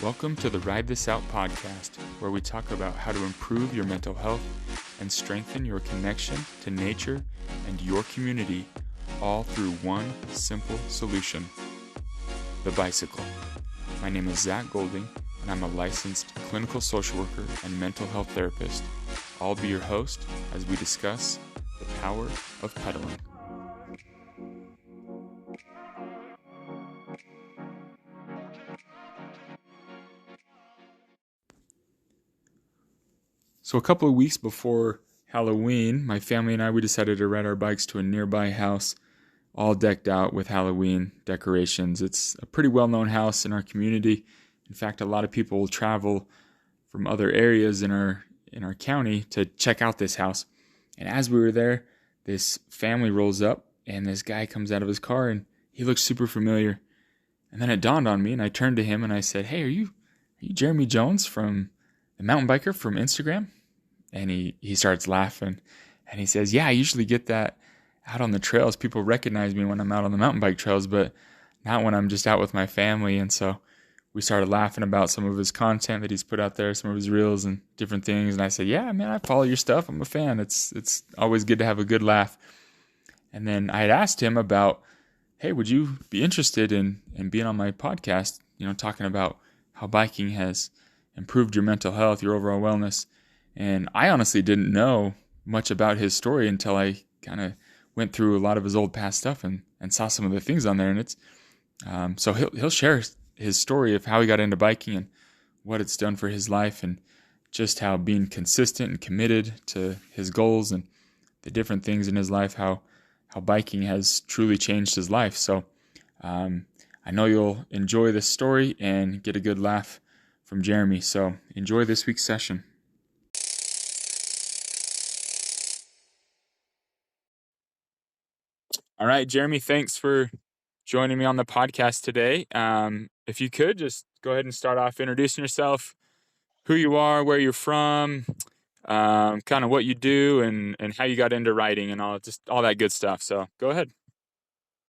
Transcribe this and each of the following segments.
Welcome to the Ride This Out podcast, where we talk about how to improve your mental health and strengthen your connection to nature and your community, all through one simple solution: the bicycle. My name is Zach Golding, and I'm a licensed clinical social worker and mental health therapist. I'll be your host as we discuss the power of pedaling. So a couple of weeks before Halloween, my family and we decided to ride our bikes to a nearby house, all decked out with Halloween decorations. It's a pretty well-known house in our community. In fact, a lot of people will travel from other areas in our county to check out this house. And as we were there, this family rolls up, and this guy comes out of his car, and he looks super familiar. And then it dawned on me, and I turned to him and I said, "Hey, are you Jeremy Jones from the mountain biker from Instagram?" And he starts laughing, and he says, "Yeah, I usually get that out on the trails. People recognize me when I'm out on the mountain bike trails, but not when I'm just out with my family." And so we started laughing about some of his content that he's put out there, some of his reels and different things. And I said, "Yeah, man, I follow your stuff. I'm a fan. It's always good to have a good laugh." And then I had asked him about, "Hey, would you be interested in being on my podcast, talking about how biking has improved your mental health, your overall wellness?" And I honestly didn't know much about his story until I kind of went through a lot of his old past stuff and saw some of the things on there. And it's so he'll share his story of how he got into biking and what it's done for his life, and just how being consistent and committed to his goals and the different things in his life, how biking has truly changed his life. So I know you'll enjoy this story and get a good laugh from Jeremy. So enjoy this week's session. All right, Jeremy, thanks for joining me on the podcast today. If you could just go ahead and start off introducing yourself, who you are, where you're from, kind of what you do, and how you got into riding and all that good stuff. So go ahead.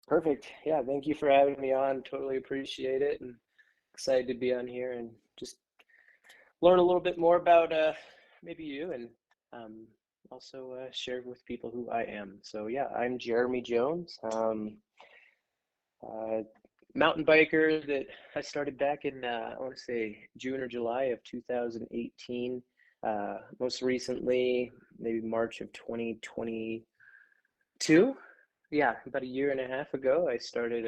Perfect. Yeah, thank you for having me on. Totally appreciate it, and excited to be on here and just learn a little bit more about maybe you, and also share with people who I am. So yeah, I'm Jeremy Jones, mountain biker that I started back in I want to say June or July of 2018. Most recently, maybe March of 2022. Yeah, about a year and a half ago, I started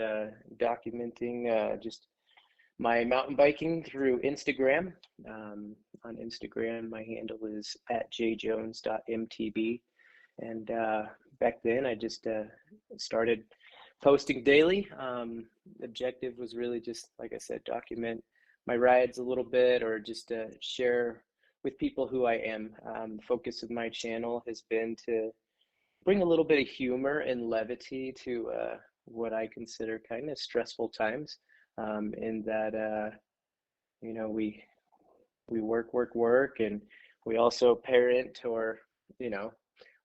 documenting just my mountain biking through Instagram. On Instagram, my handle is at jjones.mtb. And back then, I just started posting daily. Objective was really just, like I said, document my rides a little bit, or just share with people who I am. The focus of my channel has been to bring a little bit of humor and levity to what I consider kind of stressful times. In that we work, and we also parent, or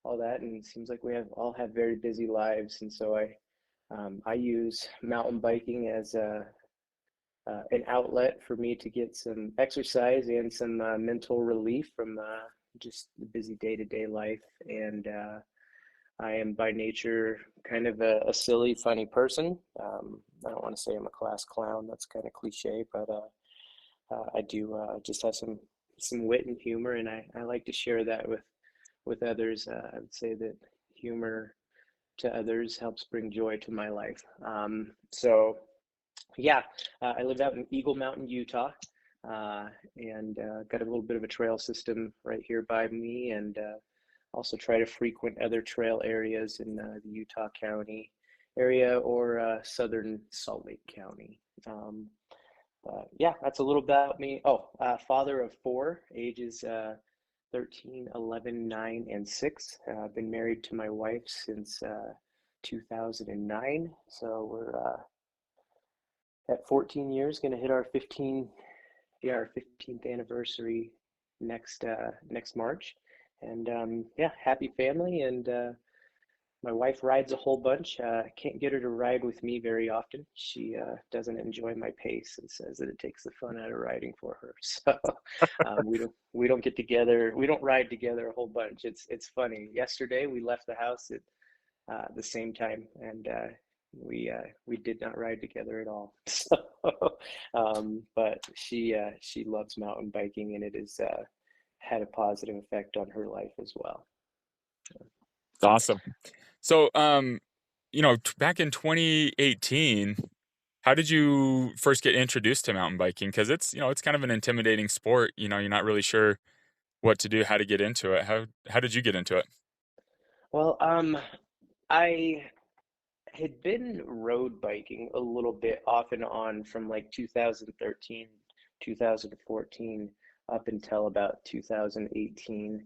all that, and it seems like we all have very busy lives. And so I use mountain biking as an outlet for me to get some exercise and some mental relief from just the busy day-to-day life. And I am by nature kind of a silly, funny person. I don't want to say I'm a class clown. That's kind of cliche, but I do just have some wit and humor, and I like to share that with others. I would say that humor to others helps bring joy to my life. So yeah, I live out in Eagle Mountain, Utah, and got a little bit of a trail system right here by me, and also try to frequent other trail areas in the Utah County area, or southern Salt Lake County. Yeah, that's a little about me. Oh, father of four, ages 13, 11, 9, and 6. I've been married to my wife since 2009. So we're at 14 years, going to hit our 15th anniversary next March. And yeah, happy family, and My wife rides a whole bunch. Can't get her to ride with me very often. She doesn't enjoy my pace and says that it takes the fun out of riding for her. So we don't get together. We don't ride together a whole bunch. It's funny. Yesterday we left the house at the same time, and we did not ride together at all. So, but she loves mountain biking, and it has had a positive effect on her life as well. It's awesome. So, back in 2018, how did you first get introduced to mountain biking? Because it's kind of an intimidating sport. You're not really sure what to do, how to get into it. How did you get into it? Well, I had been road biking a little bit off and on from like 2013, 2014 up until about 2018.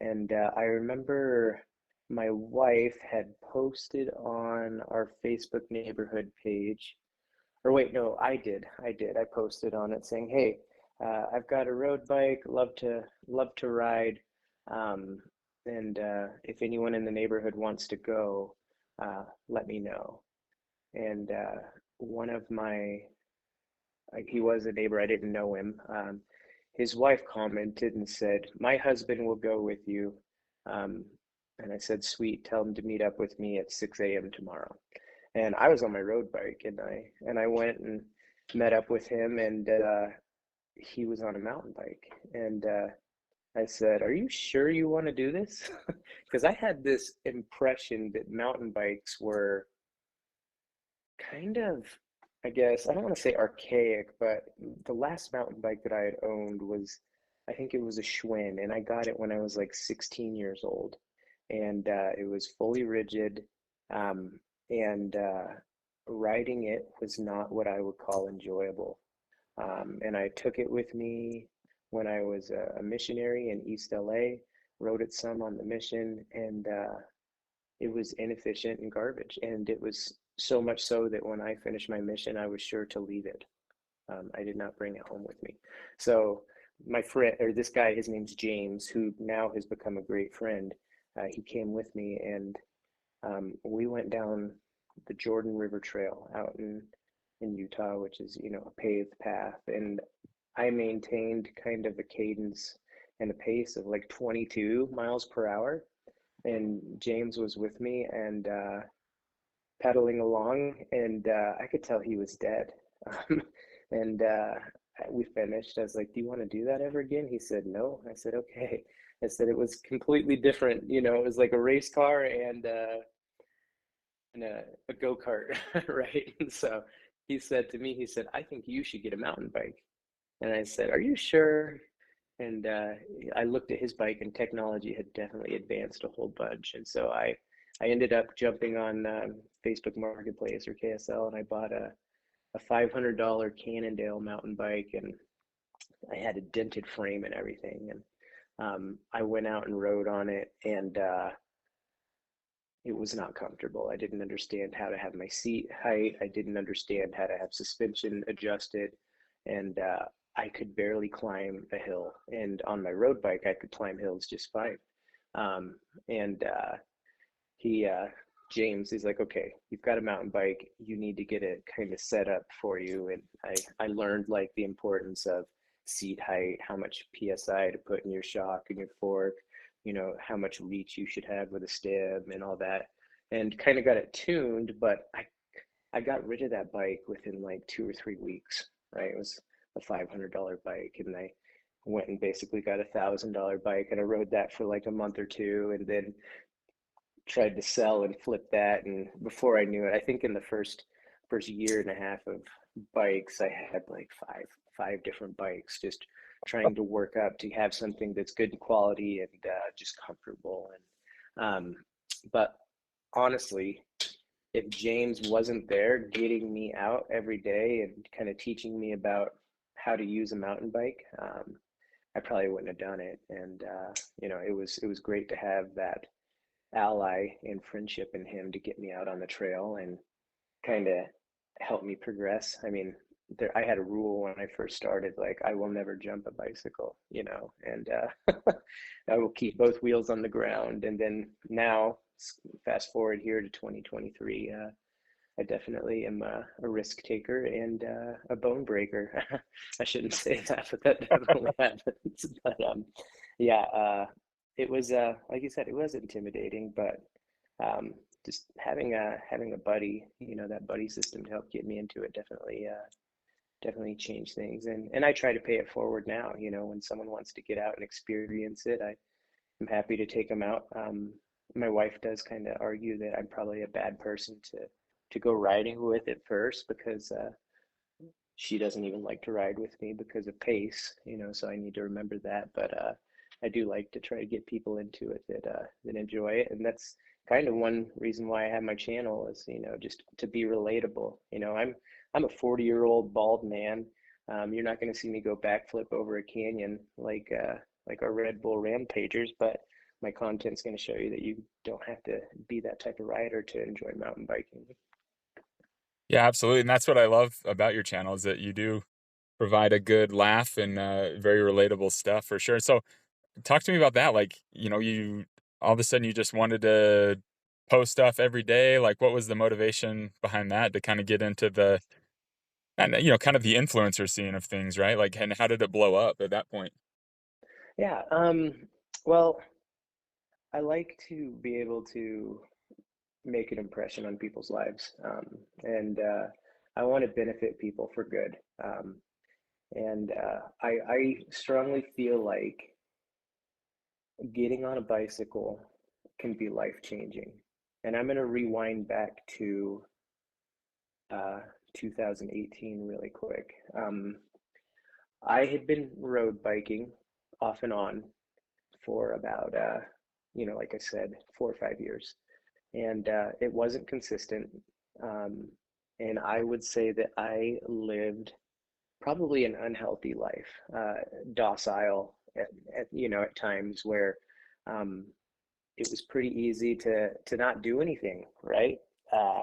And I remember my wife had posted on our Facebook neighborhood page, or wait, no, I did. I posted on it saying, "Hey, I've got a road bike, love to ride, um, and if anyone in the neighborhood wants to go, let me know." And one of my, like, he was a neighbor, I didn't know him. His wife commented and said, "My husband will go with you." Um, and I said, "Sweet, tell him to meet up with me at 6 a.m. tomorrow." And I was on my road bike, and I went and met up with him, and he was on a mountain bike, and I said, "Are you sure you want to do this?" Because I had this impression that mountain bikes were kind of, I guess, I don't want to say archaic, but the last mountain bike that I had owned was, I think it was a Schwinn, and I got it when I was like 16 years old. And it was fully rigid, um, and riding it was not what I would call enjoyable. And I took it with me when I was a missionary in East LA, rode it some on the mission, and it was inefficient and garbage. And it was so much so that when I finished my mission, I was sure to leave it. I did not bring it home with me. So my friend, or this guy, his name's James, who now has become a great friend. He came with me, and we went down the Jordan River Trail out in Utah, which is, a paved path. And I maintained kind of a cadence and a pace of like 22 miles per hour. And James was with me, and pedaling along, and I could tell he was dead. Um, and we finished. I was like, "Do you want to do that ever again?" He said, "No." I said, "Okay." I said it was completely different. It was like a race car and a go-kart, right? And so he said to me, he said, "I think you should get a mountain bike." And I said, "Are you sure?" And I looked at his bike, and technology had definitely advanced a whole bunch. And so I ended up jumping on Facebook Marketplace or KSL, and I bought a $500 Cannondale mountain bike, and I had a dented frame and everything. And I went out and rode on it, and it was not comfortable. I didn't understand how to have my seat height. I didn't understand how to have suspension adjusted, and I could barely climb a hill. And on my road bike, I could climb hills just fine. And he James, he's like, "Okay, you've got a mountain bike. You need to get it kind of set up for you." And I learned like the importance of seat height, how much PSI to put in your shock and your fork, how much reach you should have with a stem and all that, and kind of got it tuned. But I got rid of that bike within like 2 or 3 weeks. Right, it was a $500 bike, and I went and basically got $1,000 bike, and I rode that for like a month or two, and then tried to sell and flip that. And before I knew it, I think in the first year and a half of bikes, I had like five different bikes, just trying to work up to have something that's good quality and just comfortable. And but honestly, if James wasn't there getting me out every day and kind of teaching me about how to use a mountain bike, I probably wouldn't have done it. And it was great to have that ally and friendship in him to get me out on the trail and kind of help me progress. I mean, I had a rule when I first started, like I will never jump a bicycle, and I will keep both wheels on the ground. And then now, fast forward here to 2023. I definitely am a risk taker and a bone breaker. I shouldn't say that, but that definitely happens. But yeah, it was like you said, it was intimidating, but um, just having a buddy, that buddy system to help get me into it definitely changed things. And I try to pay it forward now. When someone wants to get out and experience it, I'm happy to take them out. My wife does kind of argue that I'm probably a bad person to go riding with at first because she doesn't even like to ride with me because of pace, so I need to remember that. But I do like to try to get people into it that enjoy it, and that's kind of one reason why I have my channel is, just to be relatable. I'm a 40-year-old bald man. You're not going to see me go backflip over a canyon like our Red Bull Rampagers, but my content's going to show you that you don't have to be that type of rider to enjoy mountain biking. Yeah, absolutely. And that's what I love about your channel is that you do provide a good laugh and very relatable stuff for sure. So talk to me about that. Like, you all of a sudden you just wanted to post stuff every day. Like, what was the motivation behind that to kind of get into the, and kind of the influencer scene of things, right? Like, and how did it blow up at that point? Yeah, well, I like to be able to make an impression on people's lives, and I want to benefit people for good. And I strongly feel like getting on a bicycle can be life changing. And I'm going to rewind back to uh, 2018 really quick. I had been road biking off and on for about, like I said, 4 or 5 years. And it wasn't consistent. Um, and I would say that I lived probably an unhealthy life, docile at times where um, it was pretty easy to not do anything, right? Uh,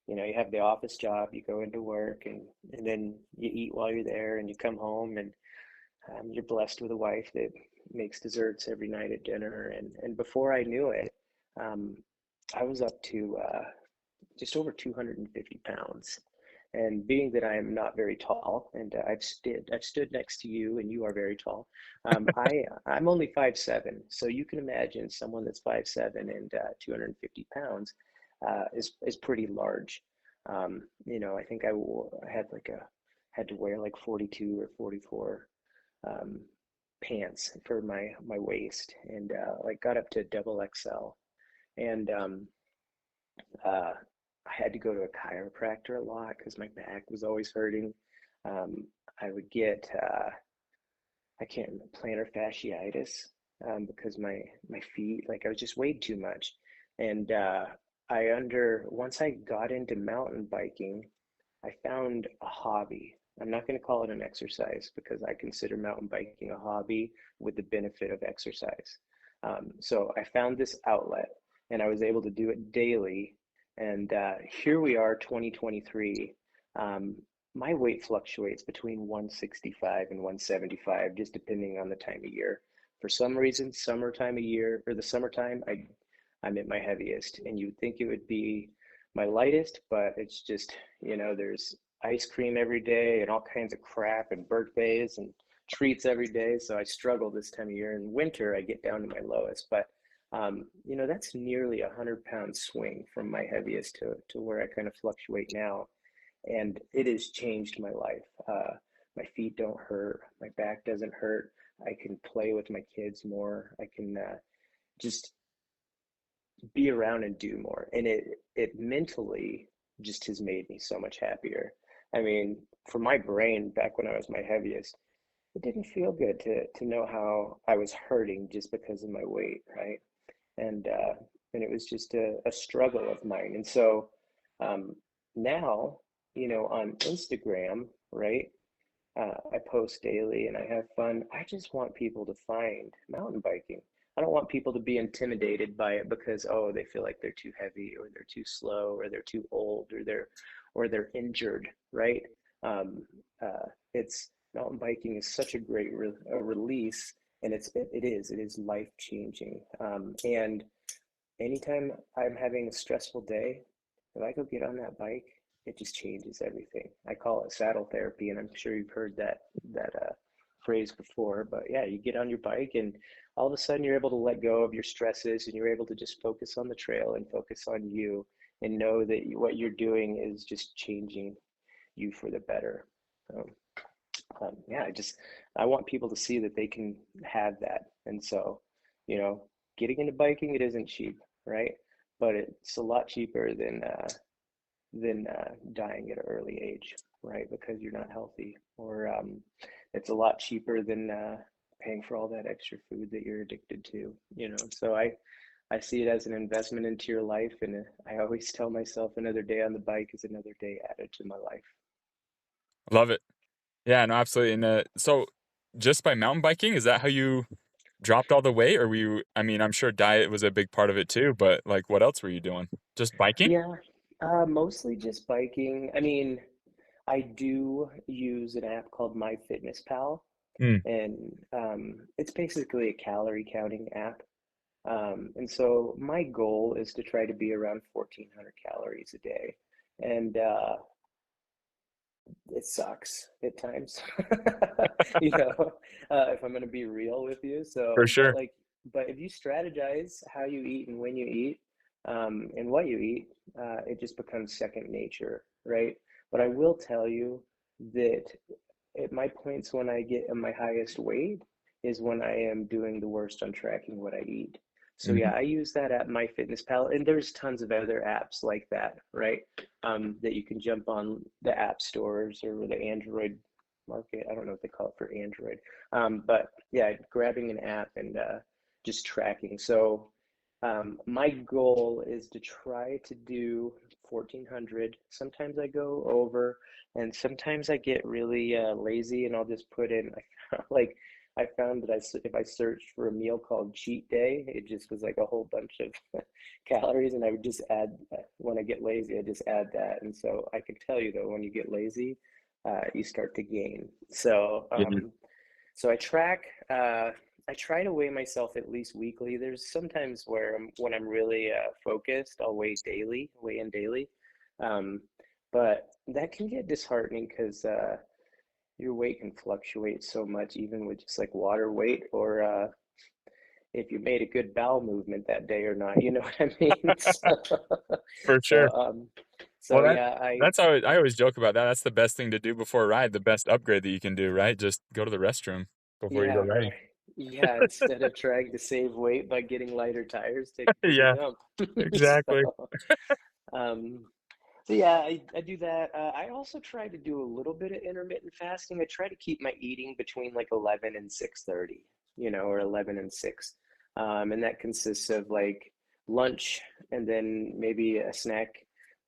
you have the office job, you go into work, and then you eat while you're there, and you come home, and you're blessed with a wife that makes desserts every night at dinner, and before I knew it, um, I was up to just over 250 pounds. And being that I am not very tall, and I've stood next to you, and you are very tall. I'm only 5'7", so you can imagine someone that's 5'7" and 250 pounds is pretty large. I think I had to wear like 42 or 44 um, pants for my waist, and like got up to double XL. And uh, I had to go to a chiropractor a lot because my back was always hurting. I would get I can't remember, plantar fasciitis because my feet, like I was just weighed too much. And once I got into mountain biking, I found a hobby. I'm not going to call it an exercise because I consider mountain biking a hobby with the benefit of exercise. So I found this outlet and I was able to do it daily. And here we are, 2023. Um, my weight fluctuates between 165 and 175, just depending on the time of year. For some reason, summertime of year or the summertime, I'm at my heaviest, and you'd think it would be my lightest, but it's just, there's ice cream every day and all kinds of crap and birthdays and treats every day. So I struggle this time of year. In winter, I get down to my lowest, but that's nearly 100-pound swing from my heaviest to where I kind of fluctuate now. And it has changed my life. My feet don't hurt. My back doesn't hurt. I can play with my kids more. I can just be around and do more. And it mentally just has made me so much happier. I mean, for my brain, back when I was my heaviest, it didn't feel good to know how I was hurting just because of my weight, right? And it was just a struggle of mine. And so um, now, on Instagram, right? I post daily and I have fun. I just want people to find mountain biking. I don't want people to be intimidated by it because, oh, they feel like they're too heavy or they're too slow or they're too old or they're injured, right? Um, it's mountain biking is such a great release, and it is life changing. And anytime I'm having a stressful day, if I go get on that bike, it just changes everything. I call it saddle therapy, and I'm sure you've heard that phrase before. But yeah, you get on your bike, and all of a sudden you're able to let go of your stresses, and you're able to just focus on the trail and focus on you, and know that what you're doing is just changing you for the better. Um, yeah, I want people to see that they can have that. And so, getting into biking, it isn't cheap, right? But it's a lot cheaper than dying at an early age, right? Because you're not healthy, or it's a lot cheaper than paying for all that extra food that you're addicted to. So I see it as an investment into your life, and I always tell myself another day on the bike is another day added to my life. Love it. Yeah, no, absolutely. And so, just by mountain biking, is that how you dropped all the weight, or were you? I mean, I'm sure diet was a big part of it too, but like, what else were you doing? Just biking? Yeah, mostly just biking. I mean, I do use an app called MyFitnessPal, Mm, and it's basically a calorie counting app. And so my goal is to try to be around 1,400 calories a day. And it sucks at times, you know, if I'm going to be real with you. for So, but sure. like, but if you strategize how you eat and when you eat, and what you eat, it just becomes second nature, right? But I will tell you that at my points when I get in my highest weight is when I am doing the worst on tracking what I eat. So Mhm. yeah, I use that app, MyFitnessPal, and there's tons of other apps like that, right? That you can jump on the app stores or the Android market. I don't know what they call it for Android, but yeah, grabbing an app and just tracking. So my goal is to try to do 1,400. Sometimes I go over, and sometimes I get really lazy, and I'll just put in like I found that if I searched for a meal called cheat day, it just was like a whole bunch of calories, and I would just add when I get lazy, I just add that. And so I can tell you though, when you get lazy, you start to gain. So Yeah. so I track. I try to weigh myself at least weekly. There's sometimes where when I'm really focused, I'll weigh in daily. Um, but that can get disheartening because your weight can fluctuate so much, even with just like water weight, or if you made a good bowel movement that day or not. You know what I mean? For So, sure. so Well, that yeah, that's how I always joke about that. That's the best thing to do before a ride, the best upgrade that you can do, right? Just go to the restroom before you go yeah, riding. right. Yeah, instead of trying to save weight by getting lighter tires, take a bigger Yeah, dump. exactly. So, um, so yeah, I do that. I also try to do a little bit of intermittent fasting. I try to keep my eating between like 11 and 6:30, or 11 and 6. And that consists of like lunch and then maybe a snack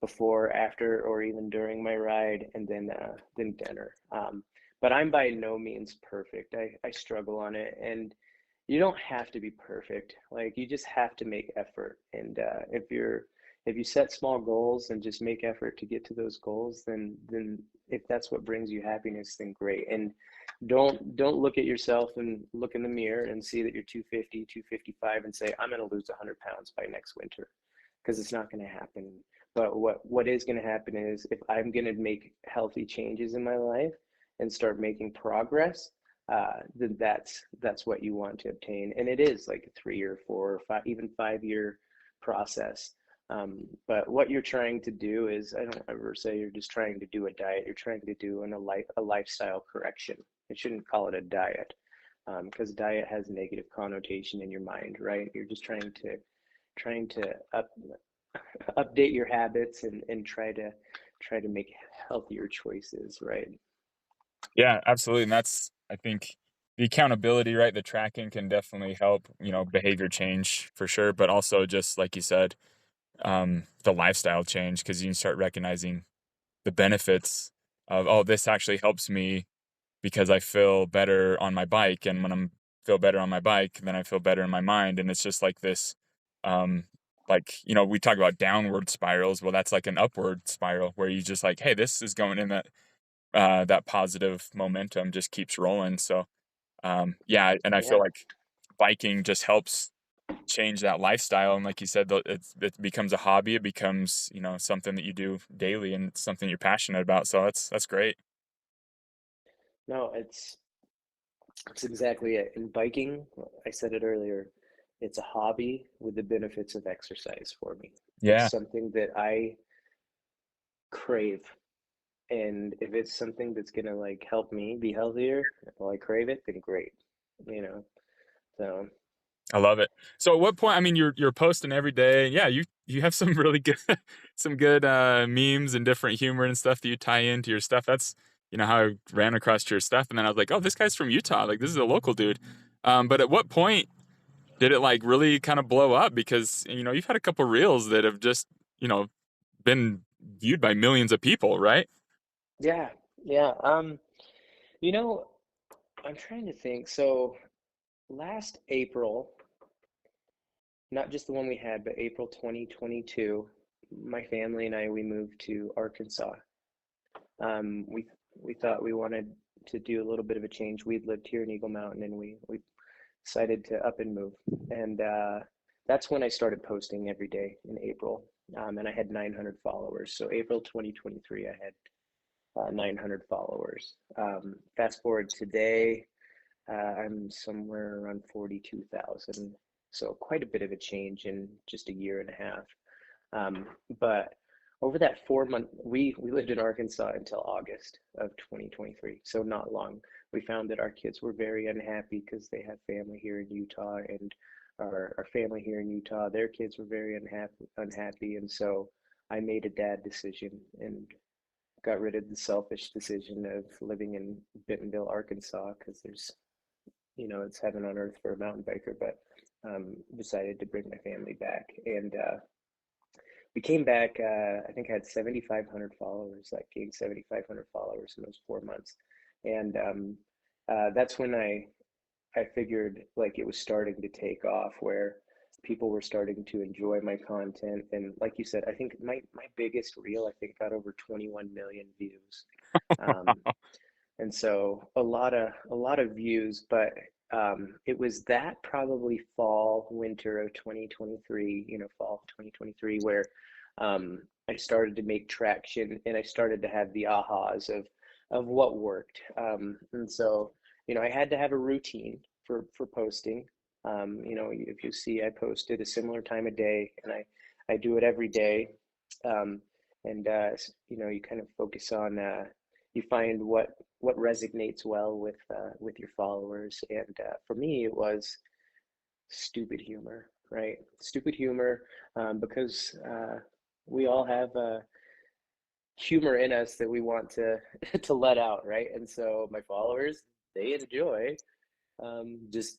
before, after, or even during my ride, and then dinner. But I'm by no means perfect. I struggle on it, and you don't have to be perfect. Like you just have to make effort. And if you set small goals and just make effort to get to those goals, then if that's what brings you happiness, then great. And don't look at yourself and look in the mirror and see that you're 250, 255 and say, I'm going to lose 100 pounds by next winter, because it's not going to happen. But what is going to happen is if I'm going to make healthy changes in my life and start making progress, then that's what you want to obtain. And it is like a 3 or 4 or 5, even 5 year process. But what you're trying to do is, I don't ever say you're just trying to do a diet. You're trying to do a lifestyle correction. I shouldn't call it a diet, because diet has a negative connotation in your mind, right? You're just trying to update your habits and try to make healthier choices, right? Yeah, absolutely. And that's, I think, the accountability, right? The tracking can definitely help, behavior change for sure, but also just like you said, the lifestyle change because you can start recognizing the benefits of, oh, this actually helps me because I feel better on my bike, and when I'm feel better on my bike, then I feel better in my mind, and it's just like this, um, we talk about downward spirals. Well, that's like an upward spiral where you just like, hey, this is going in that positive momentum just keeps rolling. So, yeah, and I feel Yeah. like biking just helps. change that lifestyle. And like you said, it becomes a hobby. It becomes, something that you do daily, and it's something you're passionate about. So that's great. No, it's exactly it. In biking, I said it earlier, it's a hobby with the benefits of exercise for me. Yeah, It's something that I crave. And if it's something that's gonna like help me be healthier while I crave it, then great. You know. So I love it. So at what point, I mean, you're posting every day. Yeah, you have some really good some good memes and different humor and stuff that you tie into your stuff. That's how I ran across your stuff, and then I was like, oh, this guy's from Utah. Like, this is a local dude. But at what point did it like really kind of blow up? Because you've had a couple reels that have just you know been viewed by millions of people, right? yeah, yeah. You know, I'm trying to think. So last April, not just the one we had, but April 2022, my family and I we moved to Arkansas. We thought we wanted to do a little bit of a change. We'd lived here in Eagle Mountain, and we decided to up and move. And that's when I started posting every day in April. And I had 900 followers. So April 2023, I had 900 followers. Fast forward today, I'm somewhere around 42,000. So quite a bit of a change in just a year and a half. But over that 4 month, we lived in Arkansas until August of 2023, so not long. We found that our kids were very unhappy because they have family here in Utah, and our family here in Utah, their kids were very unhappy, and so I made a dad decision and got rid of the selfish decision of living in Bentonville, Arkansas, because it's heaven on earth for a mountain biker, but decided to bring my family back. And we came back. I think I had 7,500 followers. Like gained 7,500 followers in those 4 months, and that's when I figured like it was starting to take off, where people were starting to enjoy my content. And like you said, I think my biggest reel I think got over 21 million views. Um, and so a lot of views, but it was that probably fall winter of 2023, fall of 2023, where I started to make traction, and I started to have the ahas of what worked. And so I had to have a routine for posting. If you see, I posted a similar time of day, and I do it every day. um, and you kind of focus on you find what resonates well with your followers. And for me, it was stupid humor, right? Stupid humor, because we all have humor in us that we want to to let out, right? And so my followers, they enjoy just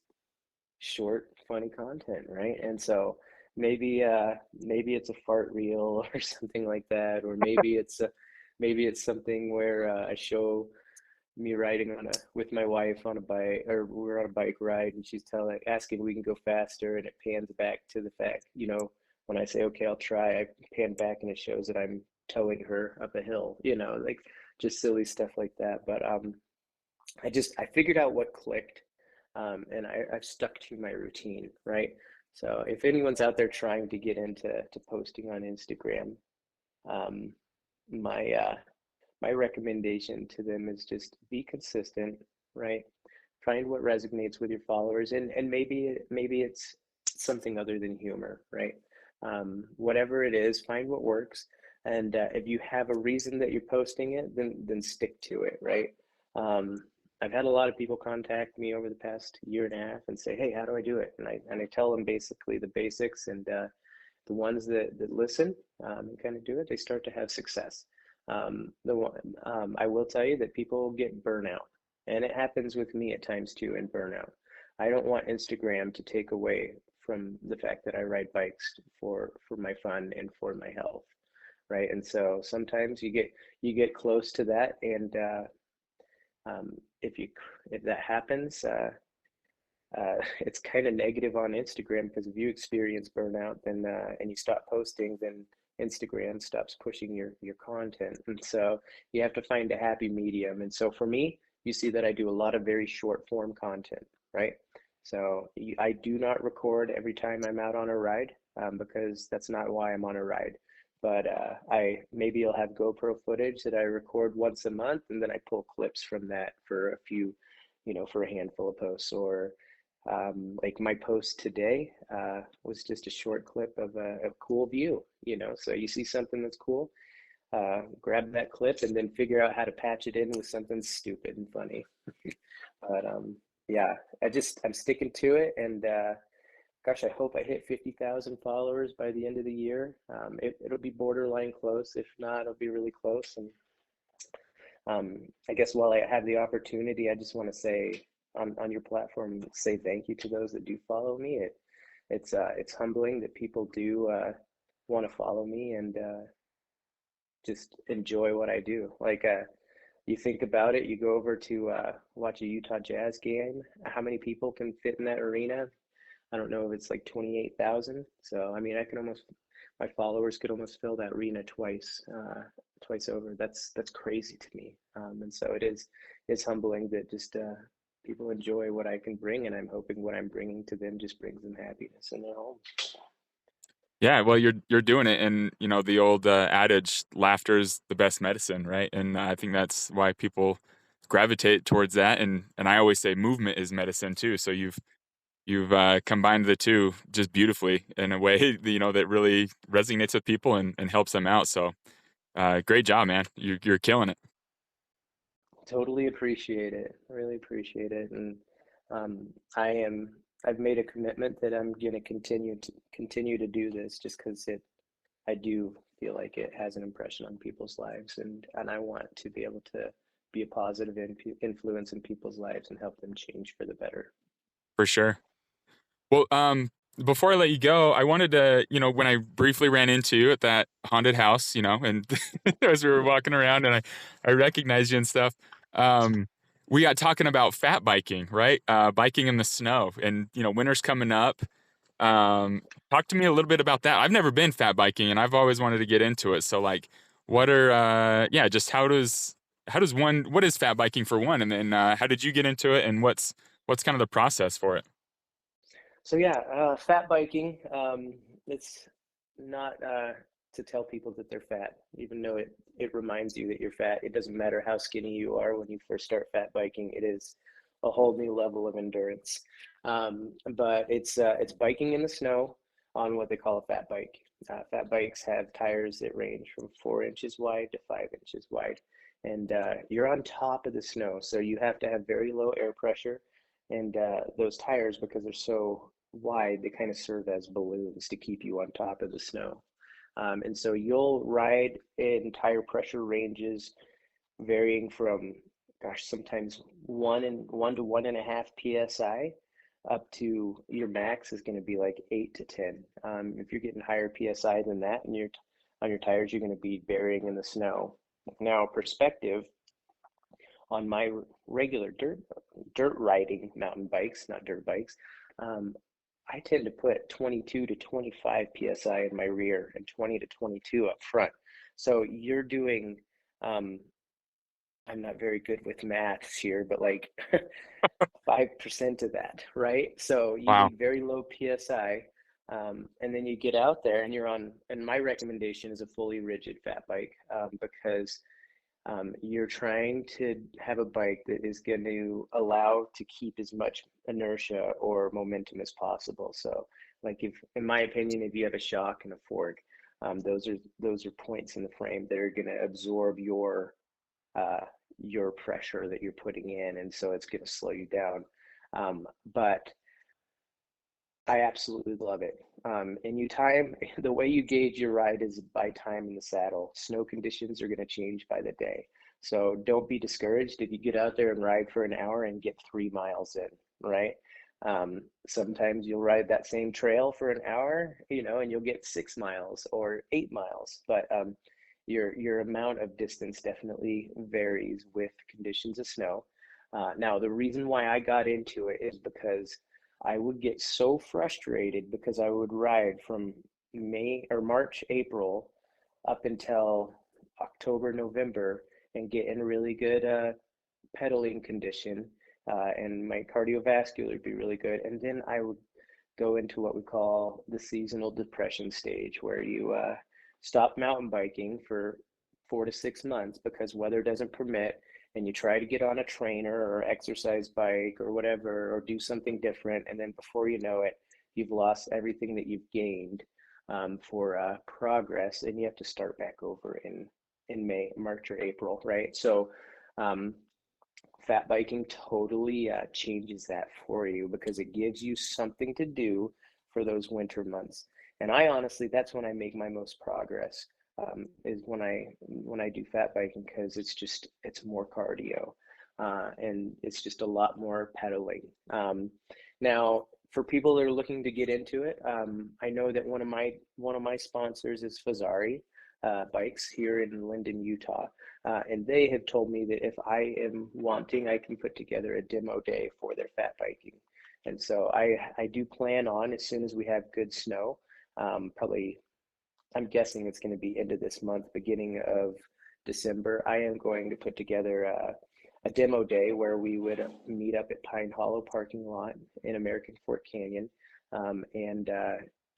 short, funny content, right? And so maybe it's a fart reel or something like that, or maybe it's something where I show me riding on a with my wife on a bike, or we're on a bike ride, and she's asking if we can go faster, and it pans back to the fact, when I say okay, I'll try, I pan back and it shows that I'm towing her up a hill, like just silly stuff like that. But I figured out what clicked, and I've stuck to my routine, right? So if anyone's out there trying to get into posting on Instagram, um, my my recommendation to them is just be consistent, right? Find what resonates with your followers, and maybe it's something other than humor, right? Whatever it is, find what works, and if you have a reason that you're posting it, then stick to it, right? Um, I've had a lot of people contact me over the past year and a half and say, "Hey, how do I do it?" And I tell them basically the basics, and the ones that listen and kind of do it, they start to have success. I will tell you that people get burnout, and it happens with me at times too. In burnout, I don't want Instagram to take away from the fact that I ride bikes for my fun and for my health, right? And so sometimes you get close to that, and um, if you if that happens, it's kind of negative on Instagram, because if you experience burnout, then and you stop posting, then Instagram stops pushing your content. And so you have to find a happy medium. And so for me, you see that I do a lot of very short form content, right? So I do not record every time I'm out on a ride, because that's not why I'm on a ride. But I maybe I'll have GoPro footage that I record once a month, and then I pull clips from that for a few, for a handful of posts. Or like my post today was just a short clip of a cool view. So you see something that's cool, grab that clip and then figure out how to patch it in with something stupid and funny. But yeah, I'm sticking to it, and gosh, I hope I hit 50,000 followers by the end of the year. It'll be borderline close. If not, it'll be really close. And I guess while I have the opportunity, I just want to say on your platform, say thank you to those that do follow me. It's humbling that people do want to follow me and just enjoy what I do. Like you think about it, you go over to watch a Utah Jazz game. How many people can fit in that arena? I don't know if it's like 28,000. So I mean, my followers could almost fill that arena twice over. That's crazy to me. And so it's humbling that just people enjoy what I can bring, and I'm hoping what I'm bringing to them just brings them happiness in their home. Yeah, well, you're doing it, and the old adage, "Laughter is the best medicine," right? And I think that's why people gravitate towards that. And I always say, movement is medicine too. So you've combined the two just beautifully in a way that really resonates with people and helps them out. So great job, man. You're killing it. Totally appreciate it. Really appreciate it. And um, I am. I've made a commitment that I'm going to continue to do this, just because I do feel like it has an impression on people's lives, and I want to be able to be a positive influence in people's lives and help them change for the better. For sure. Well, before I let you go, I wanted to, when I briefly ran into you at that haunted house, and as we were walking around and I recognized you and stuff, um, we got talking about fat biking, right? Biking in the snow, and winter's coming up. Um, Talk to me a little bit about that. I've never been fat biking, and I've always wanted to get into it. So, like, yeah, just what is fat biking for one, and then how did you get into it, and what's kind of the process for it? So yeah, fat biking. It's not to tell people that they're fat, even though it reminds you that you're fat. It doesn't matter how skinny you are when you first start fat biking. It is a whole new level of endurance. But it's biking in the snow on what they call a fat bike. Fat bikes have tires that range from 4 inches wide to 5 inches wide, and you're on top of the snow, so you have to have very low air pressure. And those tires, because they're so wide, they kind of serve as balloons to keep you on top of the snow. And so you'll ride in tire pressure ranges varying from, gosh, sometimes 1 to 1.5 psi, up to your max is going to be like 8 to 10. If you're getting higher psi than that, and you're on your tires, you're going to be burying in the snow. Now, perspective on my regular dirt riding mountain bikes, not dirt bikes, um, I tend to put 22 to 25 psi in my rear and 20 to 22 up front. So you're doing, um, I'm not very good with maths here, but like 5% of that, right? So you Wow. need very low psi. And then you get out there and you're on, and my recommendation is a fully rigid fat bike, because you're trying to have a bike that is going to allow to keep as much inertia or momentum as possible. So, like, if, in my opinion, if you have a shock and a fork, those are points in the frame that are going to absorb uh, your pressure that you're putting in, and so it's going to slow you down. But I absolutely love it. And you time the way you gauge your ride is by time in the saddle. Snow conditions are going to change by the day. So don't be discouraged if you get out there and ride for an hour and get 3 miles in, right? Sometimes you'll ride that same trail for an hour, and you'll get 6 miles or 8 miles. But your amount of distance definitely varies with conditions of snow. Now, the reason why I got into it is because I would get so frustrated because I would ride from May or March, April up until October, November, and get in really good pedaling condition. and my cardiovascular would be really good. And then I would go into what we call the seasonal depression stage, where you stop mountain biking for 4 to 6 months because weather doesn't permit, and you try to get on a trainer or exercise bike or whatever, or do something different. And then before you know it, you've lost everything that you've gained for progress, and you have to start back over in May, March, or April, right? So um, fat biking totally changes that for you because it gives you something to do for those winter months. And I honestly, that's when I make my most progress, is when I do fat biking, because it's more cardio, and it's just a lot more pedaling. Now, for people that are looking to get into it, I know that one of my sponsors is Fazari Bikes here in Linden, Utah. And they have told me that if I am wanting, I can put together a demo day for their fat biking. And so I do plan on, as soon as we have good snow, probably, I'm guessing it's going to be into this month, beginning of December, I am going to put together a demo day where we would meet up at Pine Hollow parking lot in American Fork Canyon. And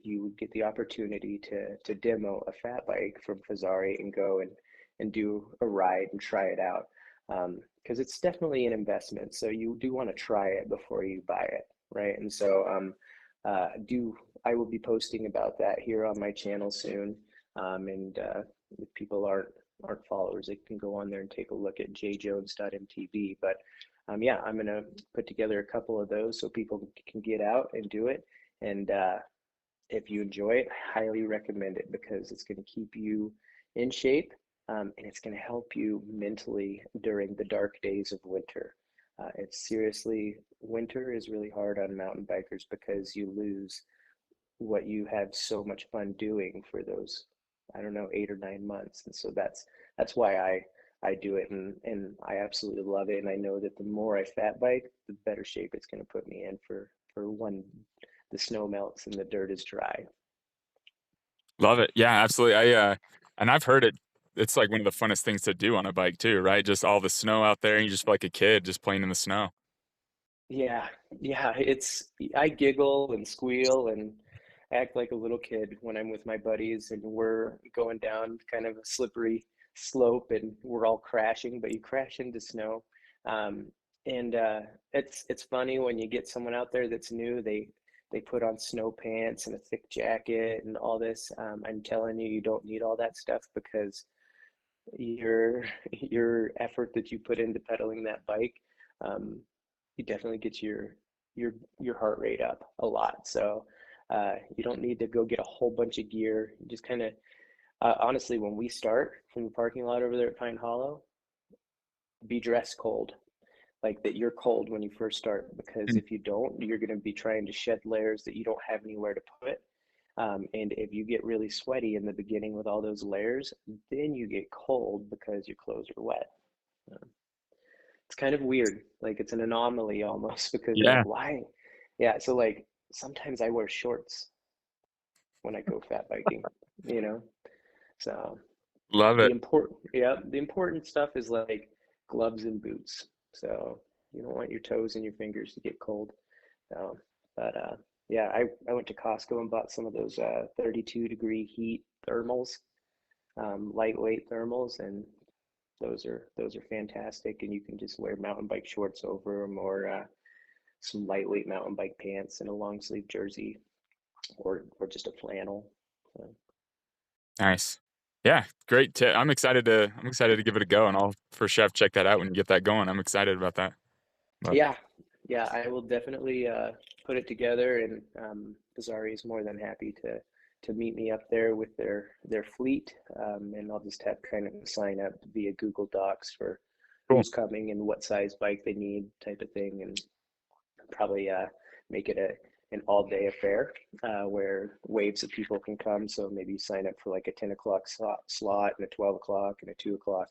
you would get the opportunity to demo a fat bike from Fazari and go and do a ride and try it out. Because it's definitely an investment. So you do want to try it before you buy it, right? And so do I will be posting about that here on my channel soon. And if people aren't followers, they can go on there and take a look at jjones.mtb. But yeah, I'm gonna put together a couple of those so people can get out and do it. And if you enjoy it, I highly recommend it because it's going to keep you in shape, and it's going to help you mentally during the dark days of winter. It's seriously, winter is really hard on mountain bikers because you lose what you have so much fun doing for those, I don't know, 8 or 9 months. And so that's why I do it, and I absolutely love it. And I know that the more I fat bike, the better shape it's going to put me in for when the snow melts and the dirt is dry. Love it. Yeah, absolutely. And I've heard it's like one of the funnest things to do on a bike too, right? Just all the snow out there and you just feel like a kid just playing in the snow. Yeah, yeah, I giggle and squeal and act like a little kid when I'm with my buddies and we're going down kind of a slippery slope and we're all crashing, but you crash into snow. Um, and it's funny when you get someone out there that's new, they put on snow pants and a thick jacket and all this. I'm telling you, you don't need all that stuff because your your effort that you put into pedaling that bike, um, you definitely get your heart rate up a lot. So you don't need to go get a whole bunch of gear. You just kind of honestly, when we start from the parking lot over there at Pine Hollow, be dressed cold. Like that you're cold when you first start, because Mm. if you don't, you're going to be trying to shed layers that you don't have anywhere to put. And if you get really sweaty in the beginning with all those layers, then you get cold because your clothes are wet. Um, it's kind of weird. Like it's an anomaly almost because you're Yeah, like, why? Yeah. So like sometimes I wear shorts when I go fat biking, you know? So love the it. important, yeah, the important stuff is like gloves and boots. So you don't want your toes and your fingers to get cold. So, but yeah, I went to Costco and bought some of those 32-degree heat thermals, lightweight thermals, and those are fantastic. And you can just wear mountain bike shorts over them, or some lightweight mountain bike pants and a long sleeve jersey, or just a flannel. So, Nice. Yeah, great tip. I'm excited to give it a go and I'll for sure check that out when you get that going. I'm excited about that. But yeah, yeah, I will definitely put it together, and Bizarre is more than happy to meet me up there with their fleet, and I'll just have kind of sign up via Google Docs for cool. who's coming and what size bike they need, type of thing, and probably make it an all day affair where waves of people can come. So maybe sign up for like a 10 o'clock slot and a 12 o'clock and a 2 o'clock,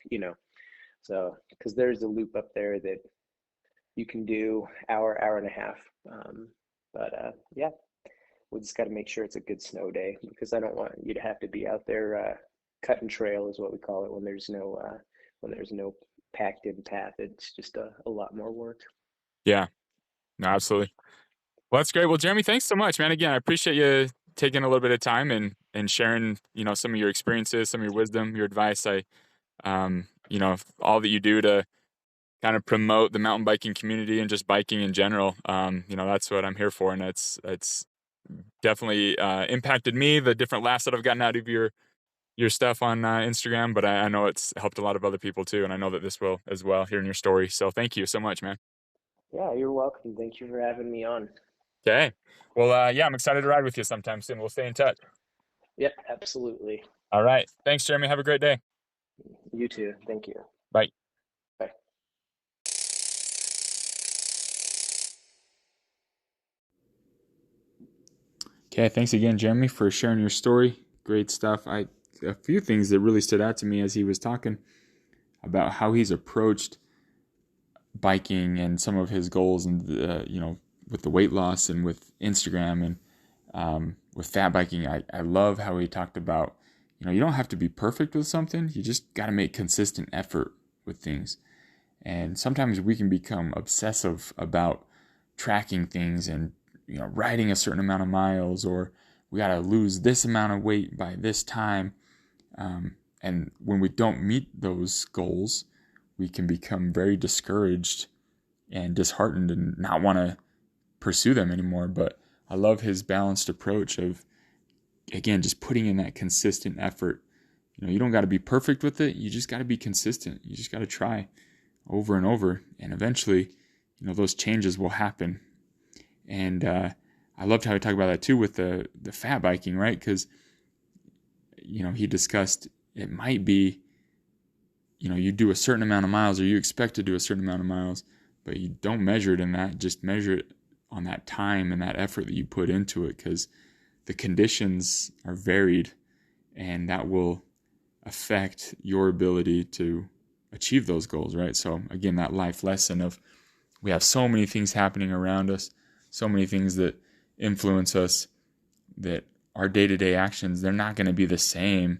So, because there's a loop up there that you can do hour and a half. Um, but yeah, we just got to make sure it's a good snow day because I don't want you to have to be out there cutting trail is what we call it when there's no packed in path. It's just a lot more work. Yeah, no, absolutely. Well, that's great. Well, Jeremy, thanks so much, man. Again, I appreciate you taking a little bit of time and sharing, some of your experiences, some of your wisdom, your advice. All that you do to kind of promote the mountain biking community and just biking in general. That's what I'm here for, and it's definitely impacted me. The different laughs that I've gotten out of your stuff on Instagram, but I know it's helped a lot of other people too, and I know that this will as well, hearing your story. So thank you so much, man. Yeah, you're welcome. Thank you for having me on. Okay. Well, yeah, I'm excited to ride with you sometime soon. We'll stay in touch. Yep, absolutely. All right. Thanks, Jeremy. Have a great day. You too. Thank you. Bye. Bye. Okay, thanks again, Jeremy, for sharing your story. Great stuff. A few things that really stood out to me as he was talking about how he's approached biking and some of his goals, and with the weight loss and with Instagram and with fat biking. I love how he talked about, you don't have to be perfect with something. You just got to make consistent effort with things. And sometimes we can become obsessive about tracking things and riding a certain amount of miles, or we got to lose this amount of weight by this time. And when we don't meet those goals, we can become very discouraged and disheartened and not want to pursue them anymore. But I love his balanced approach of, again, just putting in that consistent effort. You don't got to be perfect with it. You just got to be consistent. You just got to try over and over. And eventually, those changes will happen. And I loved how he talked about that too with the fat biking, right? Because, he discussed it might be, you do a certain amount of miles, or you expect to do a certain amount of miles, but you don't measure it in that. Just measure it on that time and that effort that you put into it, because the conditions are varied, and that will affect your ability to achieve those goals, right? So again, that life lesson of, we have so many things happening around us, so many things that influence us, that our day-to-day actions, they're not going to be the same.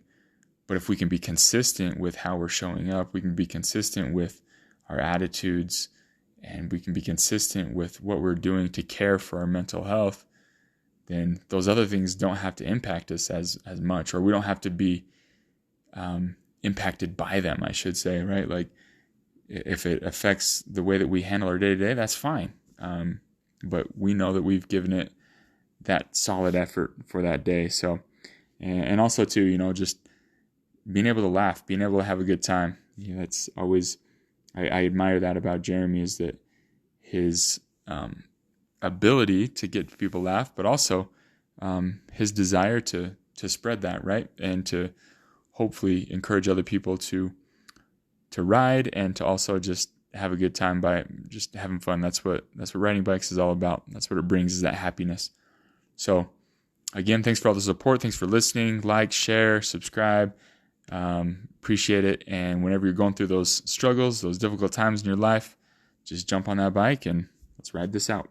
But if we can be consistent with how we're showing up, we can be consistent with our attitudes, and we can be consistent with what we're doing to care for our mental health, then those other things don't have to impact us as much, or we don't have to be impacted by them, I should say, right? Like, if it affects the way that we handle our day-to-day, that's fine. But we know that we've given it that solid effort for that day. So, and also too, just being able to laugh, being able to have a good time. That's always, I admire that about Jeremy, is that his ability to get people laugh, but also his desire to spread that, right? And to hopefully encourage other people to ride, and to also just have a good time by just having fun. That's what riding bikes is all about. That's what it brings, is that happiness. So again, thanks for all the support. Thanks for listening. Like, share, subscribe. Appreciate it. And whenever you're going through those struggles, those difficult times in your life, just jump on that bike and let's ride this out.